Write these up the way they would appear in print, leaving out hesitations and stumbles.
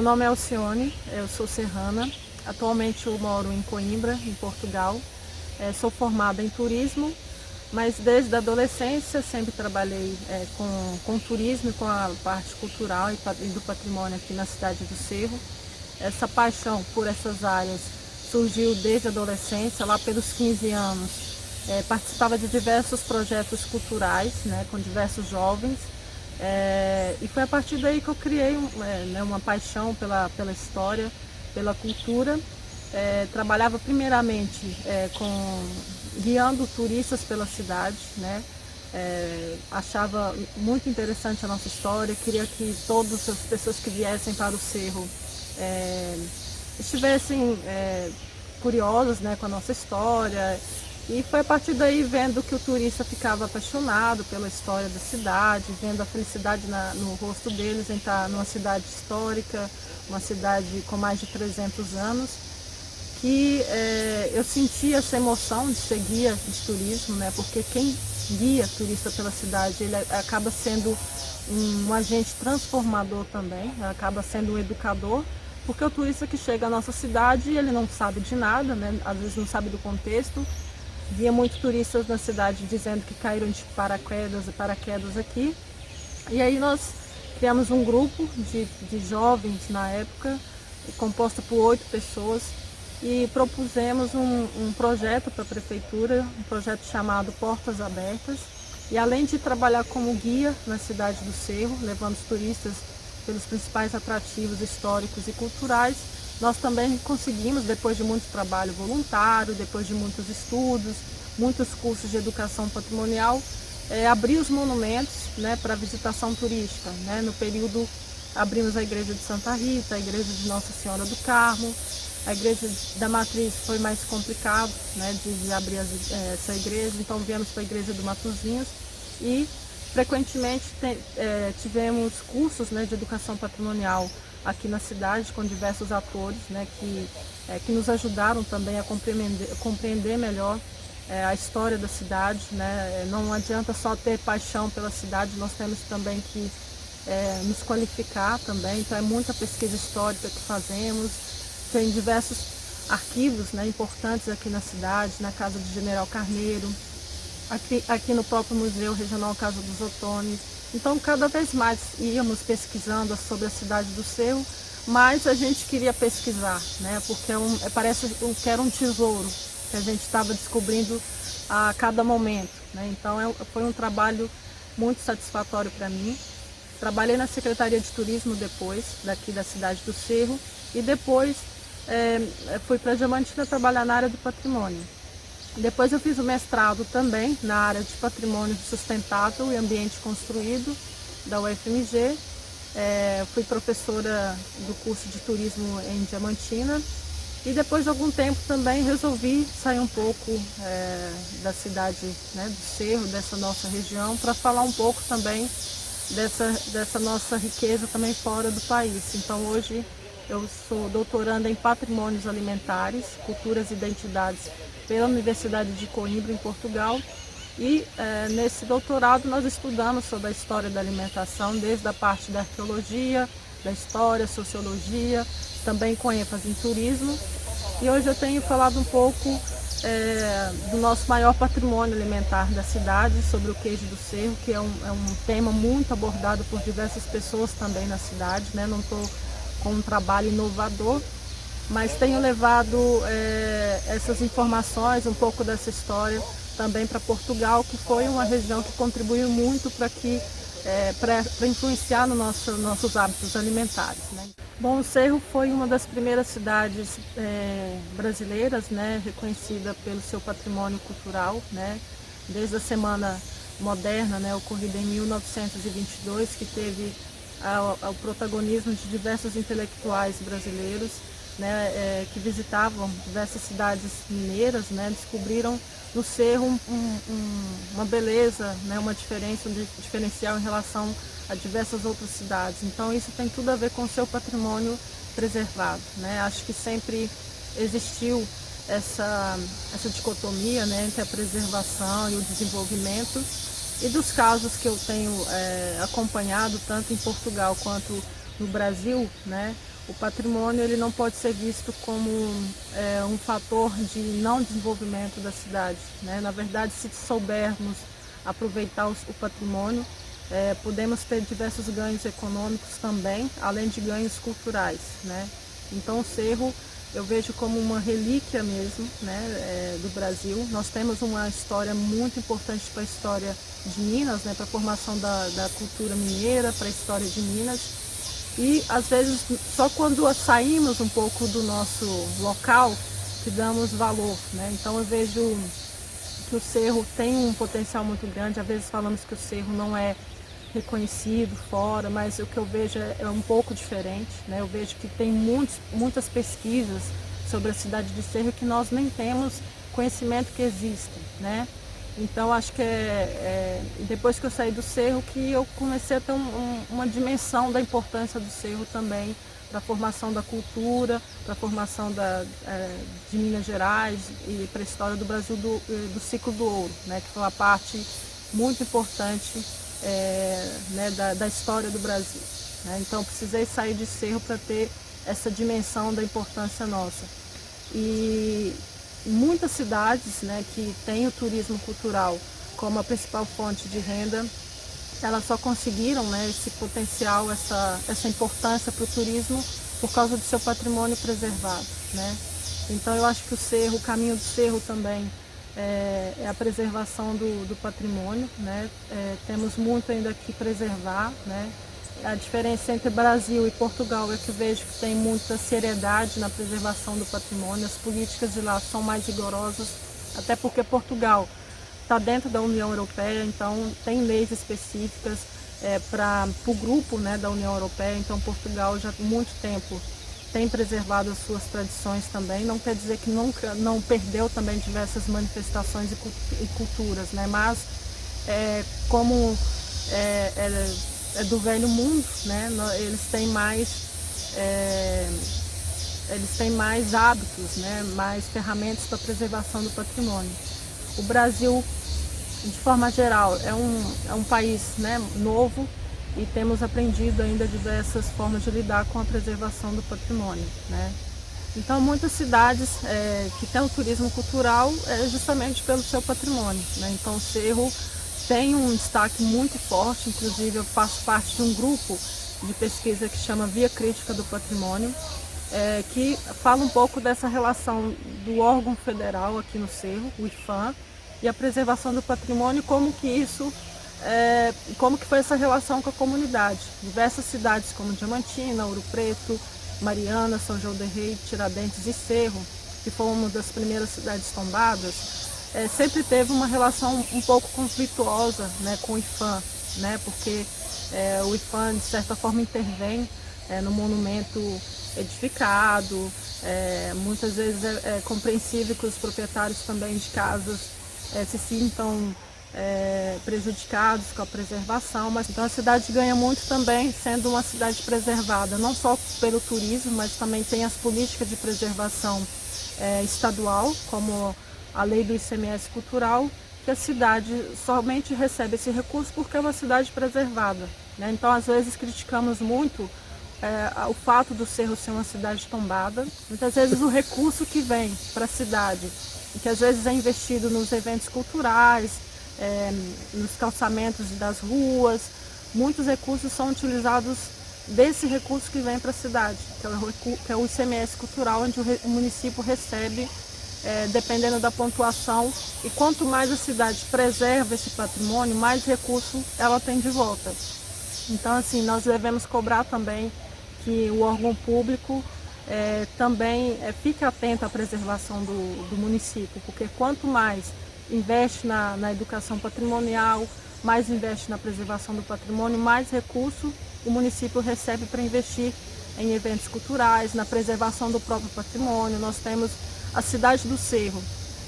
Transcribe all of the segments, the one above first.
nome é Alcione, eu sou serrana. Atualmente eu moro em Coimbra, em Portugal. Sou formada em turismo, mas desde a adolescência sempre trabalhei com turismo e com a parte cultural e do patrimônio aqui na cidade do Cerro. Essa paixão por essas áreas surgiu desde a adolescência, lá pelos 15 anos. Participava de diversos projetos culturais, né, com diversos jovens. E foi a partir daí que eu criei uma paixão pela história, pela cultura. Trabalhava primeiramente guiando turistas pela cidade, né? Achava muito interessante a nossa história, queria que todas as pessoas que viessem para o Cerro estivessem curiosas, né, com a nossa história. E foi a partir daí, vendo que o turista ficava apaixonado pela história da cidade, vendo a felicidade no rosto deles em estar numa cidade histórica, uma cidade com mais de 300 anos, que eu sentia essa emoção de ser guia de turismo, né? Porque quem guia turista pela cidade, ele acaba sendo um agente transformador também, acaba sendo um educador, porque o turista que chega à nossa cidade, ele não sabe de nada, né? Às vezes não sabe do contexto. Via muitos turistas na cidade dizendo que caíram de paraquedas aqui. E aí nós criamos um grupo de jovens na época, composto por 8 pessoas, e propusemos um projeto para a prefeitura, um projeto chamado Portas Abertas. E além de trabalhar como guia na cidade do Cerro, levando os turistas pelos principais atrativos históricos e culturais, nós também conseguimos, depois de muito trabalho voluntário, depois de muitos estudos, muitos cursos de educação patrimonial, abrir os monumentos, né, para visitação turística, né? No período abrimos a igreja de Santa Rita, a igreja de Nossa Senhora do Carmo, a igreja da Matriz foi mais complicado, né, de abrir essa igreja, então viemos para a igreja do Matozinhos e frequentemente tivemos cursos, né, de educação patrimonial aqui na cidade, com diversos atores, né, que nos ajudaram também a compreender melhor a história da cidade, né? Não adianta só ter paixão pela cidade, nós temos também que nos qualificar também, então é muita pesquisa histórica que fazemos, tem diversos arquivos, né, importantes aqui na cidade, na Casa do General Carneiro, aqui no próprio Museu Regional Casa dos Otones. Então, cada vez mais íamos pesquisando sobre a cidade do Cerro, mas a gente queria pesquisar, né? Porque parece que era um tesouro que a gente estava descobrindo a cada momento, né? Então, foi um trabalho muito satisfatório para mim. Trabalhei na Secretaria de Turismo depois, daqui da cidade do Cerro, e depois fui para Diamantina trabalhar na área do patrimônio. Depois eu fiz o mestrado também na área de patrimônio sustentável e ambiente construído da UFMG. Fui professora do curso de turismo em Diamantina e depois de algum tempo também resolvi sair um pouco da cidade, né, do Cerro, dessa nossa região, para falar um pouco também dessa nossa riqueza também fora do país. Então hoje eu sou doutoranda em patrimônios alimentares, culturas e identidades pela Universidade de Coimbra, em Portugal. E nesse doutorado nós estudamos sobre a história da alimentação, desde a parte da arqueologia, da história, sociologia, também com ênfase em turismo. E hoje eu tenho falado um pouco do nosso maior patrimônio alimentar da cidade, sobre o queijo do Cerro, que é um tema muito abordado por diversas pessoas também na cidade, né? Não estou com um trabalho inovador, mas tenho levado essas informações, um pouco dessa história também para Portugal, que foi uma região que contribuiu muito para influenciar nos nossos hábitos alimentares, né? Bom, o Cerro foi uma das primeiras cidades brasileiras, né, reconhecida pelo seu patrimônio cultural, né, desde a Semana Moderna, né, ocorrida em 1922, que teve ao protagonismo de diversos intelectuais brasileiros, né, que visitavam diversas cidades mineiras, né, descobriram no Cerro uma beleza, né, uma diferença, um diferencial em relação a diversas outras cidades. Então isso tem tudo a ver com o seu patrimônio preservado, né? Acho que sempre existiu essa dicotomia, né, entre a preservação e o desenvolvimento. E dos casos que eu tenho acompanhado, tanto em Portugal quanto no Brasil, né, o patrimônio ele não pode ser visto como um fator de não desenvolvimento da cidade, né? Na verdade, se soubermos aproveitar o patrimônio, podemos ter diversos ganhos econômicos também, além de ganhos culturais, né? Então o Cerro eu vejo como uma relíquia mesmo, né, do Brasil. Nós temos uma história muito importante para a história de Minas, né, para a formação da cultura mineira, para a história de Minas. E às vezes só quando saímos um pouco do nosso local que damos valor, né? Então eu vejo que o Cerro tem um potencial muito grande. Às vezes falamos que o Cerro não é reconhecido fora, mas o que eu vejo é um pouco diferente, né? Eu vejo que tem muitas pesquisas sobre a cidade de Cerro que nós nem temos conhecimento que existem, né? Então acho que depois que eu saí do Cerro que eu comecei a ter uma dimensão da importância do Cerro também para a formação da cultura, para a formação de Minas Gerais e para a história do Brasil do ciclo do ouro, né? Que foi uma parte muito importante né, da história do Brasil, né? Então precisei sair de Cerro para ter essa dimensão da importância nossa. E muitas cidades, né, que têm o turismo cultural como a principal fonte de renda, elas só conseguiram, né, esse potencial, essa importância para o turismo por causa do seu patrimônio preservado, né? Então eu acho que o caminho do Cerro também é a preservação do patrimônio, né? Temos muito ainda que preservar, né? A diferença entre Brasil e Portugal é que eu vejo que tem muita seriedade na preservação do patrimônio. As políticas de lá são mais rigorosas, até porque Portugal está dentro da União Europeia, então tem leis específicas para o grupo, né, da União Europeia. Então Portugal já há muito tempo tem preservado as suas tradições também. Não quer dizer que nunca não perdeu também diversas manifestações e culturas, né? Mas como é do velho mundo, né? Eles têm mais hábitos, né? Mais ferramentas para a preservação do patrimônio. O Brasil, de forma geral, é um país, né, novo, e temos aprendido ainda diversas formas de lidar com a preservação do patrimônio, né? Então muitas cidades que têm o turismo cultural justamente pelo seu patrimônio, né? Então o Cerro tem um destaque muito forte, inclusive eu faço parte de um grupo de pesquisa que chama Via Crítica do Patrimônio, que fala um pouco dessa relação do órgão federal aqui no Cerro, o IPHAN, e a preservação do patrimônio, como que foi essa relação com a comunidade. Diversas cidades como Diamantina, Ouro Preto, Mariana, São João del Rei, Tiradentes e Cerro, que foi uma das primeiras cidades tombadas, sempre teve uma relação um pouco conflituosa, né, com o IPHAN, né, porque o IPHAN de certa forma intervém no monumento edificado. Muitas vezes é compreensível que os proprietários também de casas se sintam prejudicados com a preservação, mas então a cidade ganha muito também sendo uma cidade preservada, não só pelo turismo, mas também tem as políticas de preservação estadual, como a lei do ICMS cultural, que a cidade somente recebe esse recurso porque é uma cidade preservada, né? Então às vezes criticamos muito o fato do Cerro ser uma cidade tombada. Muitas vezes o recurso que vem para a cidade, que às vezes é investido nos eventos culturais, nos calçamentos das ruas, muitos recursos são utilizados desse recurso que vem para a cidade, que é o ICMS cultural, onde o município recebe, dependendo da pontuação, e quanto mais a cidade preserva esse patrimônio, mais recurso ela tem de volta. Então assim, nós devemos cobrar também que o órgão público também fique atento à preservação do município, porque quanto mais investe na educação patrimonial, mais investe na preservação do patrimônio, mais recurso o município recebe para investir em eventos culturais, na preservação do próprio patrimônio. Nós temos a cidade do Cerro,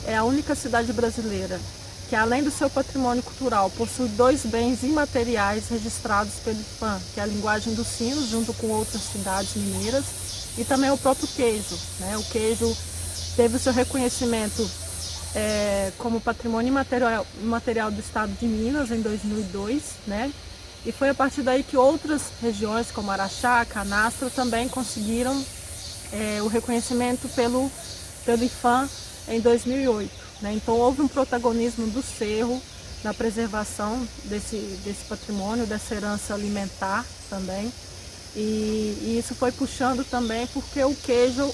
é a única cidade brasileira que, além do seu patrimônio cultural, possui 2 bens imateriais registrados pelo IPHAN, que é a linguagem dos sinos, junto com outras cidades mineiras, e também o próprio queijo, né? O queijo teve o seu reconhecimento como patrimônio imaterial do estado de Minas em 2002, né? E foi a partir daí que outras regiões, como Araxá, Canastra, também conseguiram o reconhecimento pelo IPHAN em 2008. Né? Então houve um protagonismo do Cerro na preservação desse patrimônio, dessa herança alimentar também. E isso foi puxando também porque o queijo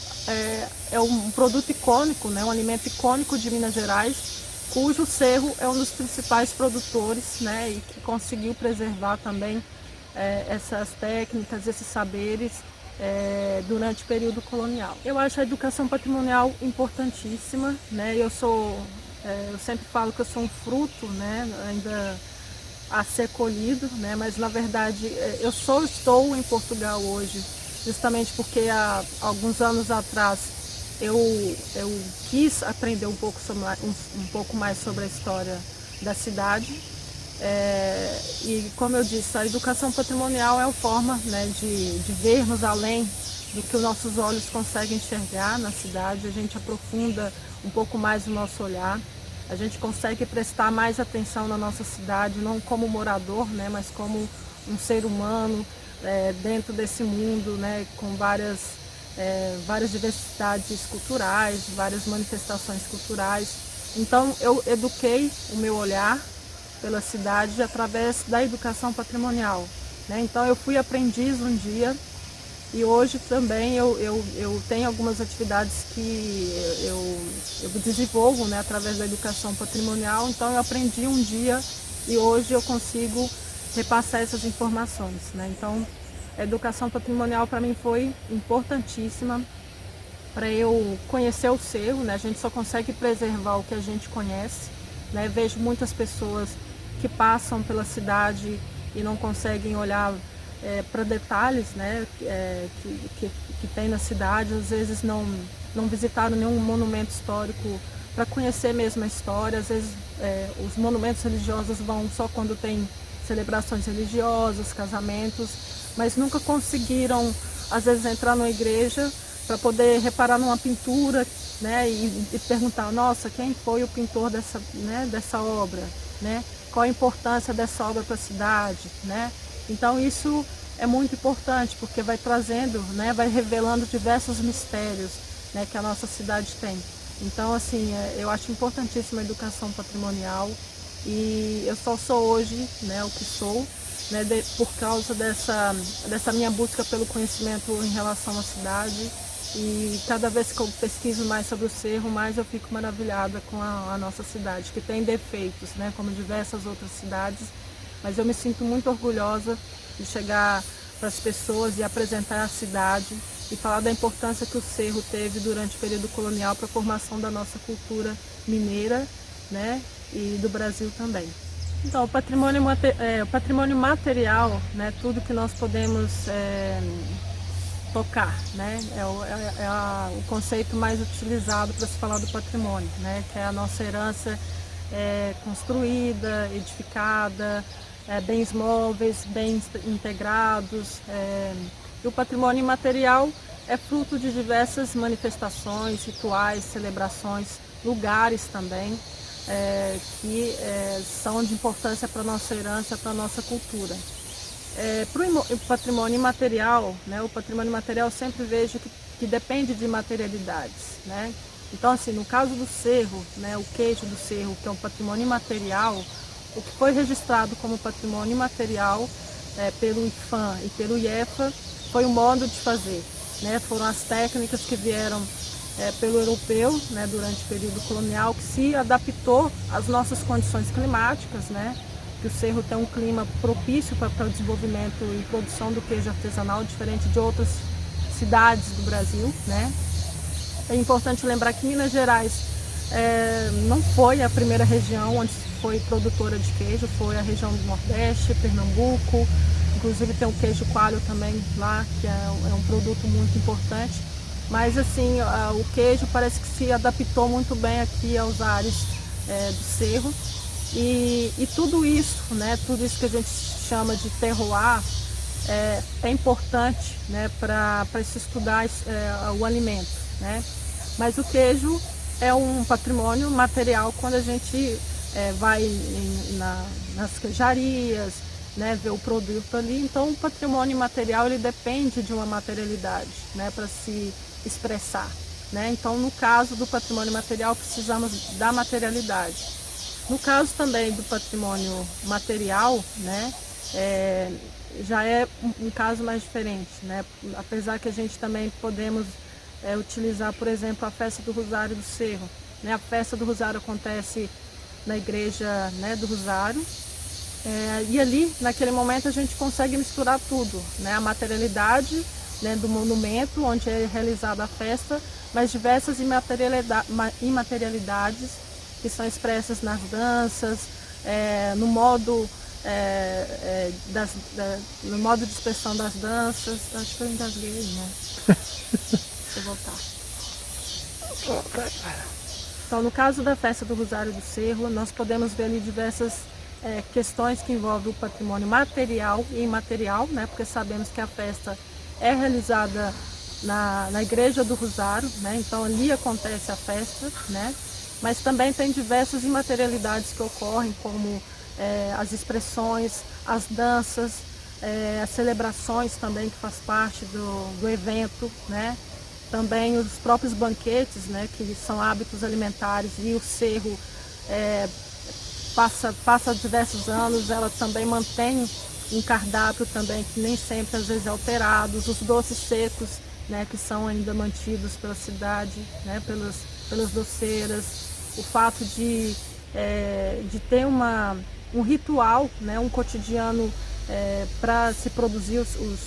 é um produto icônico, né? Um alimento icônico de Minas Gerais, cujo Cerro é um dos principais produtores, né? E que conseguiu preservar também essas técnicas, esses saberes durante o período colonial. Eu acho a educação patrimonial importantíssima, né? Eu sempre falo que eu sou um fruto, né? Ainda a ser colhido, né? Mas na verdade eu só estou em Portugal hoje justamente porque há alguns anos atrás eu quis aprender um pouco mais sobre a história da cidade. E como eu disse, a educação patrimonial é uma forma, né, de vermos além do que os nossos olhos conseguem enxergar na cidade. A gente aprofunda um pouco mais o nosso olhar, a gente consegue prestar mais atenção na nossa cidade, não como morador, né, mas como um ser humano dentro desse mundo, né, com várias diversidades culturais, várias manifestações culturais. Então eu eduquei o meu olhar pela cidade através da educação patrimonial, né? Então eu fui aprendiz um dia e hoje também eu tenho algumas atividades que eu desenvolvo, né, através da educação patrimonial. Então eu aprendi um dia e hoje eu consigo repassar essas informações, né? Então a educação patrimonial para mim foi importantíssima para eu conhecer o Cerro, né? A gente só consegue preservar o que a gente conhece, né? Vejo muitas pessoas que passam pela cidade e não conseguem olhar para detalhes, né, que tem na cidade. Às vezes não visitaram nenhum monumento histórico para conhecer mesmo a história. Às vezes os monumentos religiosos vão só quando tem celebrações religiosas, casamentos, mas nunca conseguiram, às vezes, entrar numa igreja para poder reparar numa pintura, né, e perguntar, nossa, quem foi o pintor dessa obra, né? Qual a importância dessa obra para a cidade, né? Então isso é muito importante porque vai trazendo, né, vai revelando diversos mistérios, né, que a nossa cidade tem. Então assim, eu acho importantíssima a educação patrimonial e eu só sou hoje, né, o que sou, né, por causa dessa minha busca pelo conhecimento em relação à cidade. E cada vez que eu pesquiso mais sobre o Cerro, mais eu fico maravilhada com a nossa cidade, que tem defeitos, né, como diversas outras cidades, mas eu me sinto muito orgulhosa de chegar para as pessoas e apresentar a cidade e falar da importância que o Cerro teve durante o período colonial para a formação da nossa cultura mineira, né, e do Brasil também. Então, o patrimônio material, né, tudo que nós podemos tocar, né? O conceito mais utilizado para se falar do patrimônio, né? Que é a nossa herança construída, edificada, bens móveis, bens integrados. E o patrimônio imaterial é fruto de diversas manifestações, rituais, celebrações, lugares também, que são de importância para a nossa herança, para a nossa cultura. Para o patrimônio imaterial, né, o patrimônio material eu sempre vejo que depende de materialidades, né? Então, assim, no caso do Cerro, né, o queijo do Cerro, que é um patrimônio imaterial, o que foi registrado como patrimônio imaterial pelo IPHAN e pelo IEFA foi o modo de fazer, né? Foram as técnicas que vieram pelo europeu, né, durante o período colonial, que se adaptou às nossas condições climáticas, né? Que o Cerro tem um clima propício para o desenvolvimento e produção do queijo artesanal, diferente de outras cidades do Brasil, né? É importante lembrar que Minas Gerais não foi a primeira região onde foi produtora de queijo, foi a região do Nordeste, Pernambuco, inclusive tem o queijo coalho também lá, que é um produto muito importante. Mas assim, o queijo parece que se adaptou muito bem aqui aos ares do Cerro. E tudo isso, né, tudo isso que a gente chama de terroir, é importante, né, para se estudar o alimento, né? Mas o queijo é um patrimônio material quando a gente vai nas queijarias, né, ver o produto ali. Então o patrimônio imaterial ele depende de uma materialidade, né, para se expressar, né? Então no caso do patrimônio material precisamos da materialidade. No caso também do patrimônio material, né, já é um caso mais diferente, né? Apesar que a gente também podemos utilizar, por exemplo, a festa do Rosário do Cerro, né? A festa do Rosário acontece na igreja, né, do Rosário, e ali, naquele momento, a gente consegue misturar tudo, né? A materialidade, né, do monumento onde é realizada a festa, mas diversas imaterialidades que são expressas nas danças, no modo no modo de expressão das danças. Acho que eu engasguei, né? Deixa eu voltar. Então, no caso da festa do Rosário do Cerro, nós podemos ver ali diversas questões que envolvem o patrimônio material e imaterial, né? Porque sabemos que a festa é realizada na Igreja do Rosário, né? Então ali acontece a festa, né? Mas também tem diversas imaterialidades que ocorrem, como as expressões, as danças, as celebrações também, que faz parte do evento, né? Também os próprios banquetes, né, que são hábitos alimentares, e o cerro passa diversos anos, ela também mantém um cardápio também que nem sempre às vezes é alterado, os doces secos, né, que são ainda mantidos pela cidade, né, pelas doceiras, o fato de ter um ritual, né, um cotidiano para se produzir os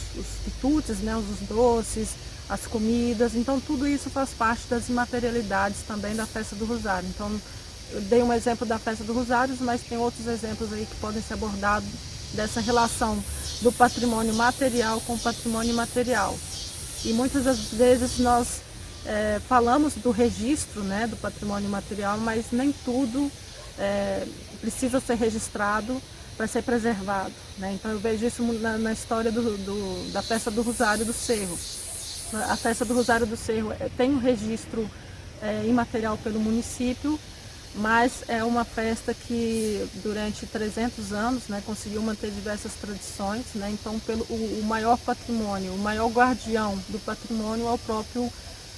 quitutes, né, os doces, as comidas. Então tudo isso faz parte das imaterialidades também da festa do Rosário. Então eu dei um exemplo da festa do Rosário, mas tem outros exemplos aí que podem ser abordados dessa relação do patrimônio material com o patrimônio imaterial. E muitas das vezes nós falamos do registro, né, do patrimônio material, mas nem tudo precisa ser registrado para ser preservado, né? Então eu vejo isso na história da festa do Rosário do Cerro. A festa do Rosário do Cerro tem um registro imaterial pelo município, mas é uma festa que durante 300 anos, né, conseguiu manter diversas tradições, né? Então o maior patrimônio, o maior guardião do patrimônio é o próprio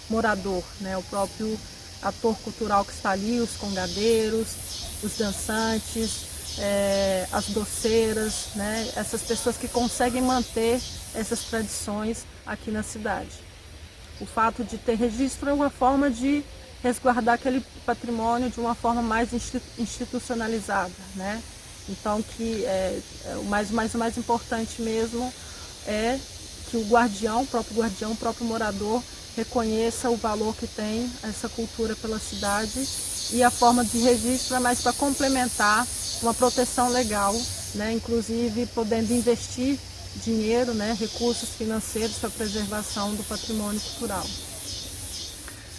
morador, né? O próprio ator cultural que está ali, os congadeiros, os dançantes, as doceiras, né? Essas pessoas que conseguem manter essas tradições aqui na cidade. O fato de ter registro é uma forma de resguardar aquele patrimônio de uma forma mais institucionalizada, né? Então o mais importante mesmo é que o guardião, o próprio morador, reconheça o valor que tem essa cultura pela cidade, e a forma de registro é mais para complementar uma proteção legal, né? Inclusive podendo investir dinheiro, né? Recursos financeiros para a preservação do patrimônio cultural.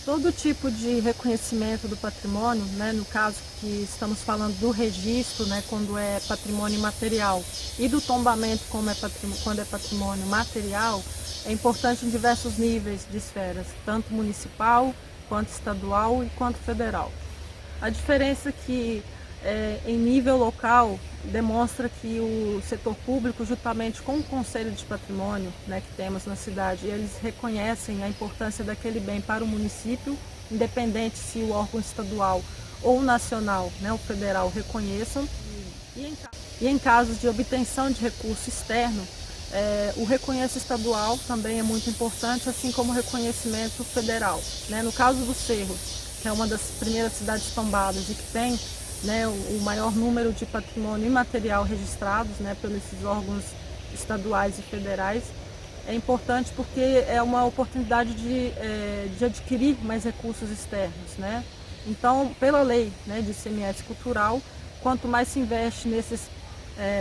Todo tipo de reconhecimento do patrimônio, né, no caso que estamos falando do registro, né, quando é patrimônio imaterial, e do tombamento quando é patrimônio material, é importante em diversos níveis de esferas, tanto municipal, quanto estadual e quanto federal. A diferença é que em nível local demonstra que o setor público, juntamente com o Conselho de Patrimônio, né, que temos na cidade, eles reconhecem a importância daquele bem para o município, independente se o órgão estadual ou nacional, né, o federal, reconheçam. E em casos de obtenção de recurso externo, o reconhecimento estadual também é muito importante, assim como o reconhecimento federal, né? No caso do Cerro, que é uma das primeiras cidades tombadas e que tem, né, o maior número de patrimônio imaterial registrados, né, pelos órgãos estaduais e federais, é importante porque é uma oportunidade de adquirir mais recursos externos, né? Então, pela lei, né, de ICMS cultural, quanto mais se investe nesses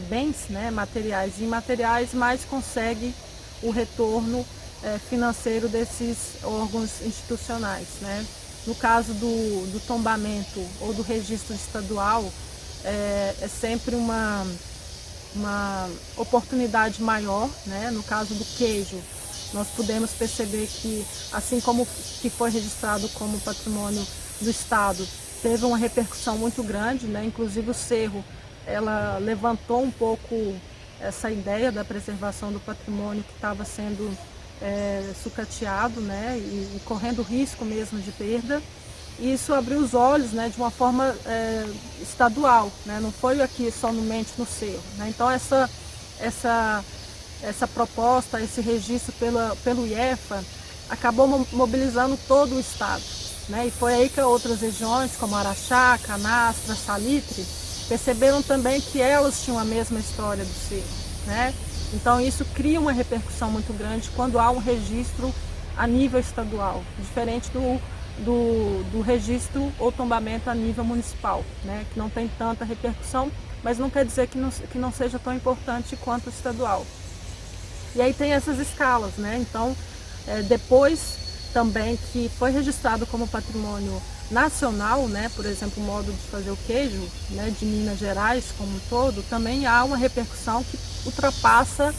bens, né, materiais e imateriais, mais consegue o retorno financeiro desses órgãos institucionais, né? No caso do tombamento ou do registro estadual, é sempre uma oportunidade maior, né? No caso do queijo, nós podemos perceber que, assim como que foi registrado como patrimônio do Estado, teve uma repercussão muito grande, né? Inclusive o Cerro, ela levantou um pouco essa ideia da preservação do patrimônio que estava sendo sucateado, né, e correndo risco mesmo de perda. E isso abriu os olhos, né, de uma forma estadual, né, não foi aqui somente no Cerro, né. Então essa proposta, esse registro pelo IEFA acabou mobilizando todo o estado, né, e foi aí que outras regiões como Araxá, Canastra, Salitre perceberam também que elas tinham a mesma história do Cerro, né. Então isso cria uma repercussão muito grande quando há um registro a nível estadual, diferente do registro ou tombamento a nível municipal, né, que não tem tanta repercussão, mas não quer dizer que não seja tão importante quanto o estadual. E aí tem essas escalas, né, então depois também que foi registrado como patrimônio nacional, né, por exemplo, o modo de fazer o queijo, né, de Minas Gerais como um todo, também há uma repercussão que ultrapassa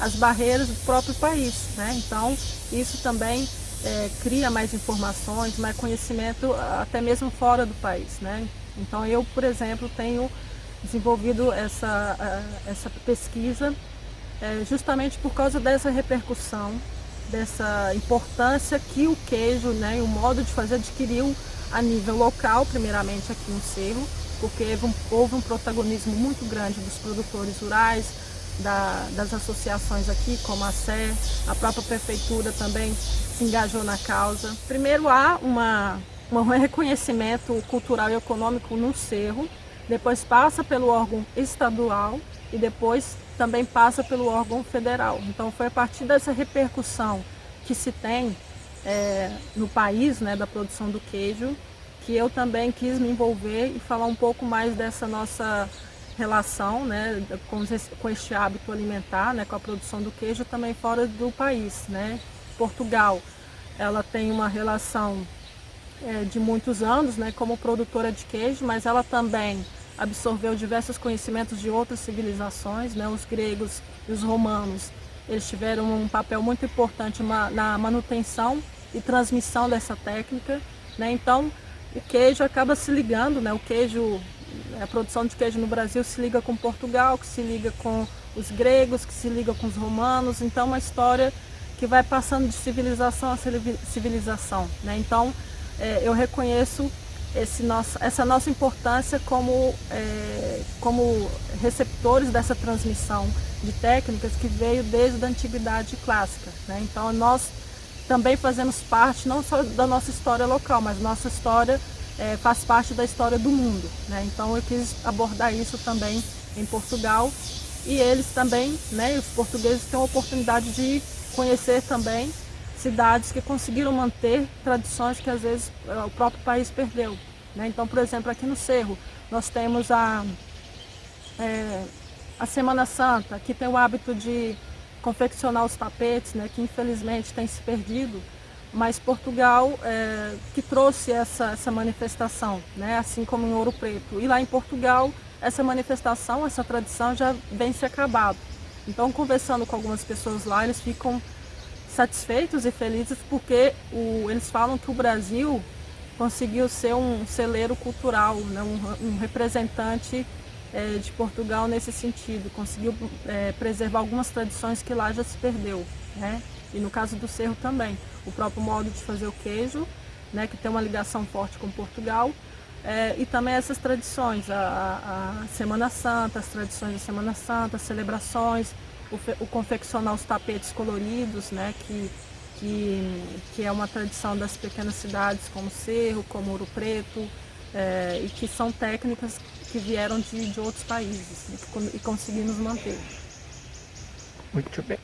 as barreiras do próprio país, né, então isso também cria mais informações, mais conhecimento até mesmo fora do país, né. Então eu, por exemplo, tenho desenvolvido essa pesquisa justamente por causa dessa repercussão, dessa importância que o queijo, né, e o modo de fazer adquiriu a nível local, primeiramente aqui no Cerro, porque houve um protagonismo muito grande dos produtores rurais, das associações aqui, como a SE, a própria prefeitura também se engajou na causa. Primeiro há um reconhecimento cultural e econômico no Cerro, depois passa pelo órgão estadual e depois também passa pelo órgão federal. Então foi a partir dessa repercussão que se tem no país, né, da produção do queijo, que eu também quis me envolver e falar um pouco mais dessa nossa relação, né, com este hábito alimentar, né, com a produção do queijo também fora do país, né. Portugal, ela tem uma relação de muitos anos, né, como produtora de queijo, mas ela também absorveu diversos conhecimentos de outras civilizações, né, os gregos e os romanos, eles tiveram um papel muito importante na manutenção e transmissão dessa técnica, né, então o queijo acaba se ligando, né, o queijo, a produção de queijo no Brasil se liga com Portugal, que se liga com os gregos, que se liga com os romanos, então é uma história que vai passando de civilização a civilização, né, então eu reconheço essa nossa importância como receptores dessa transmissão de técnicas que veio desde a antiguidade clássica, né? Então nós também fazemos parte não só da nossa história local, mas nossa história faz parte da história do mundo, né? Então eu quis abordar isso também em Portugal e eles também, né, os portugueses têm a oportunidade de conhecer também cidades que conseguiram manter tradições que às vezes o próprio país perdeu, né? Então, por exemplo, aqui no Cerro nós temos a Semana Santa, que tem o hábito de confeccionar os tapetes, né, que infelizmente tem se perdido, mas Portugal que trouxe essa manifestação, né, assim como em Ouro Preto. E lá em Portugal essa manifestação, essa tradição já vem se acabado. Então, conversando com algumas pessoas lá, eles ficam satisfeitos e felizes porque eles falam que o Brasil conseguiu ser um celeiro cultural, né, um representante de Portugal nesse sentido, conseguiu preservar algumas tradições que lá já se perdeu, né? E no caso do Cerro também, o próprio modo de fazer o queijo, né, que tem uma ligação forte com Portugal, e também essas tradições, a Semana Santa, as tradições da Semana Santa, as celebrações, o confeccionar os tapetes coloridos, né, que é uma tradição das pequenas cidades como Cerro, como Ouro Preto, e que são técnicas que vieram de outros países, né, e conseguimos manter. Muito bem.